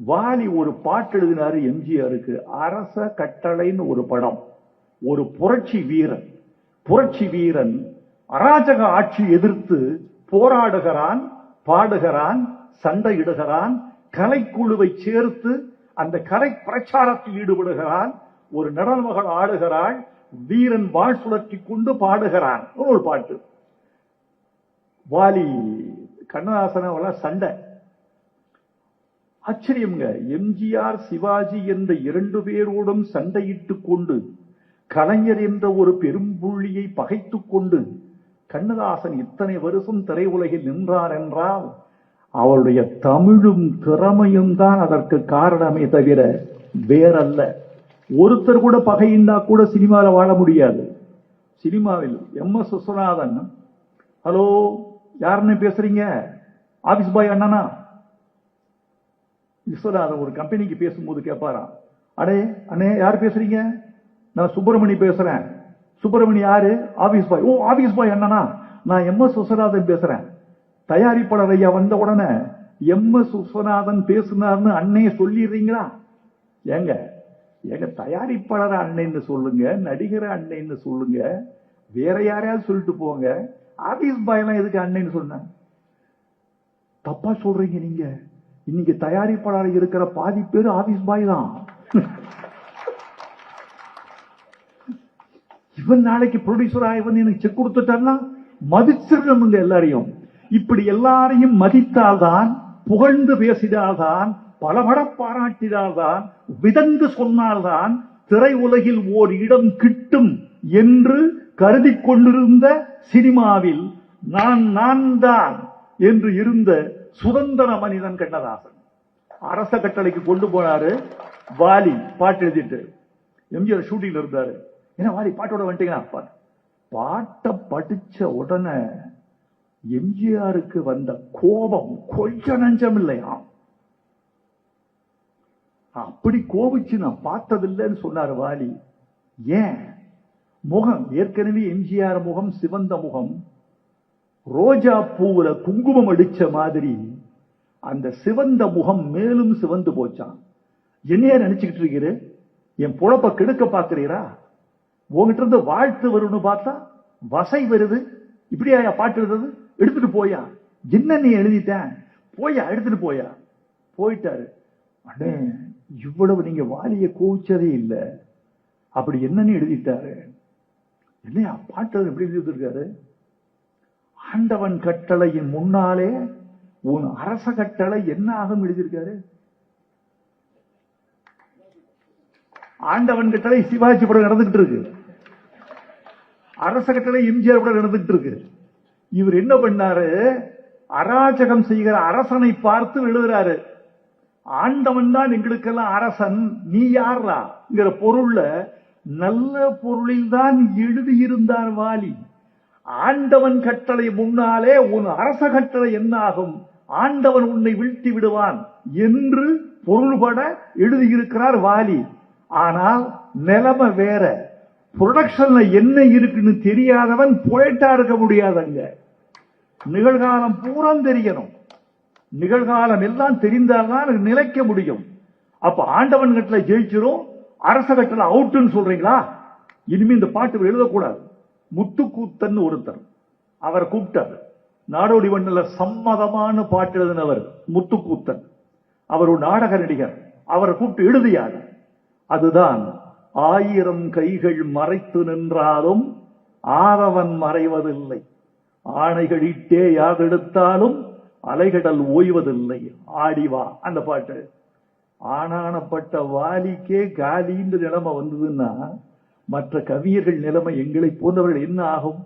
வாலி ஒரு பாட்டு எழுதினாரு எம்ஜிஆருக்கு. அரச கட்டளைன்னு ஒரு படம். ஒரு புரட்சி வீரன் அராஜக ஆட்சி எதிர்த்து போராடுகிறான், பாடுகிறான், சண்டையிடுகிறான், கலைக்குழுவை சேர்த்து அந்த கலை பிரச்சாரத்தில் ஈடுபடுகிறான். ஒரு நடனமகள் ஆடுகிறாள், வீரன் வாழ் சுழற்றி கொண்டு பாடுகிறான். ஒரு பாட்டு. வாலி கண்ணதாசன சண்டை. ஆச்சரியம்ங்க. எம்ஜிஆர் சிவாஜி என்ற 2 பேரோடும் சண்டையிட்டுக் கொண்டு கலைஞர் என்ற ஒரு பெரும்புள்ளியை பகைத்துக் கொண்டு கண்ணதாசன் இத்தனை வருஷம் திரையுலகில் நின்றார் என்றால் அவருடைய தமிழும் திறமையும் தான் அதற்கு காரணமே தவிர வேறல்ல. ஒருத்தர் கூட பகையின்றா கூட சினிமாவில் வாழ முடியாது. சினிமாவில் எம்.எஸ். விஸ்வநாதன், ஹலோ யாருன்னு பேசுறீங்க? ஆபீஸ் பாய் அண்ணனா? விஸ்வநாதன் ஒரு கம்பெனிக்கு பேசும்போது கேட்பாராம், அடே அண்ணே யார் பேசுறீங்க? நான் சுப்பிரமணி பேசுறேன். சுப்பிரமணி யாரு? Office boy. ஓ ஆபீஸ் பாய் அண்ணனா, நான் எம்.எஸ். விஸ்வநாதன் பேசுறேன். தயாரிப்பாளர் ஐயா வந்த உடனே எம்.எஸ். விஸ்வநாதன் பேசினார்னு அண்ணே சொல்லிடுறீங்களா? ஏங்க தயாரிப்பாளர் அண்ணன்னு சொல்லுங்க, நடிகர் அண்ணன்னு சொல்லுங்க, வேற யாரையாவது சொல்லிட்டு போங்க. ஆபீஸ் பாய் எல்லாம் எதுக்கு அண்ணன்னு சொன்ன? தப்பா சொல்றீங்க நீங்க. இன்னைக்கு தயாரிப்பாளர் இருக்கிற பாதி பேர் ஆபீஸ் பாய் தான். இவன் நாளைக்கு ப்ரொடியூசரா இவன் எனக்கு செக் கொடுத்துட்டான்னா மதிச்சிடணுங்க எல்லாரையும். இப்படி எல்லாரையும் மதித்தால்தான், புகழ்ந்து பேசினால்தான், பலபட பாராட்டினால்தான், விதந்து சொன்னால்தான் திரை உலகில் ஓர் இடம் கிட்டும் என்று கருதி கொண்டிருந்த சினிமாவில் நான் தான் என்று இருந்த சுதந்திர மனிதன் கண்ணதாசன். அரச கட்டளைக்கு கொண்டு போனாரு. வாலி பாட்டு எழுதிட்டு எம்ஜிஆர் ஷூட்டிங்ல இருந்தாரு. என்ன வாலி பாட்டோட வந்துட்டீங்கன்னா? பாட்டை படிச்ச உடனே எம்ஜிஆருக்கு வந்த கோபம் கொஞ்ச நஞ்சம் இல்லையா. அப்படி கோபிச்சு நான் பார்த்ததில்லைன்னு சொன்னார் வாலி. ஏன்? முகம் ஏற்கனவே எம்ஜிஆர் முகம் சிவந்த முகம், ரோஜா பூவுல குங்குமம் அடிச்ச மாதிரி அந்த சிவந்த முகம் மேலும் சிவந்து போச்சான். என்னையா நினைச்சுக்கிட்டு இருக்கிற? என் பொழப்ப கெடுக்க பாக்குறீரா? உங்ககிட்ட இருந்து வாழ்த்து வரும்னு பார்த்தா வசை வருது. இப்படியா பாட்டு எழுதுறது? எடுத்துட்டு போயா. என்ன நீ எழுதிட்டேன்? போயா எடுத்துட்டு போயா. போயிட்டாரு. அண்ணே இவ்வளவு நீங்க வாலிய கோவிச்சதே இல்லை. அப்படி என்னன்னு எழுதிட்டாரு? என்னையா பாட்டு எப்படி எழுதிருக்காரு? ஆண்டவன் கட்டளையின் முன்னாலே உன் அரச கட்டளை என்ன ஆகும் எழுதியிருக்காரு. ஆண்டவன் கட்டளை சிவாஜி படம் நடந்துகிட்டு இருக்கு, அரச கட்டளை எம்ஜிஆர் படம் நடந்துகிட்டு இருக்கு. இவர் என்ன பண்ணாரு? அராஜகம் செய்கிற அரசனை பார்த்து எழுதுறாரு, ஆண்டவன் தான் எங்களுக்கெல்லாம் அரசன், நீ யார்ங்கிற பொருள்ல நல்ல பொருளில் தான் எழுதியிருந்தார் வாலி. ஆண்டவன் கட்டளை முன்னாலே உன் அரச கட்டளை என்ன ஆகும், ஆண்டவன் உன்னை வீழ்த்தி விடுவான் என்று பொருள்பட எழுதியிருக்கிறார் வாலி. ஆனால் நிலைமை வேற. புரொடக்ஷன்ல என்ன இருக்குன்னு தெரியாதவன் போயிட்டா இருக்க முடியாதங்க. நிகழ்காலம் பூரா தெரியணும். நிகழ்காலம் எல்லாம் தெரிந்தால்தான் நிலைக்க முடியும். அப்ப ஆண்டவன் கட்டளை ஜெயிச்சிரும், அரச கட்டளை அவுட்டுன்னு சொல்றீங்களா? இனிமே இந்த பாட்டு எழுதக்கூடாது. முத்துக்கூத்தன் ஒருத்தர், அவர் கூப்பிட்டார். நாடோடி வண்ணல சம்மதமான பாட்டு எழுதினவர் முத்துக்கூத்தன். அவர் ஒரு நாடக நடிகர். அவரை கூப்பிட்டு எழுதியார். அதுதான் 1000 கைகள் மறைத்து நின்றாலும் ஆதவன் மறைவதில்லை, ஆணைகளிட்டே யாதெடுத்தாலும் அலைகடல் ஓய்வதில்லை, ஆடிவா. அந்த பாட்டு. ஆனானப்பட்ட வாலிக்கே காலின்ற நிலைமை வந்ததுன்னா மற்ற கவியர்கள் நிலைமை எங்களை போன்றவர்கள் என்ன ஆகும்?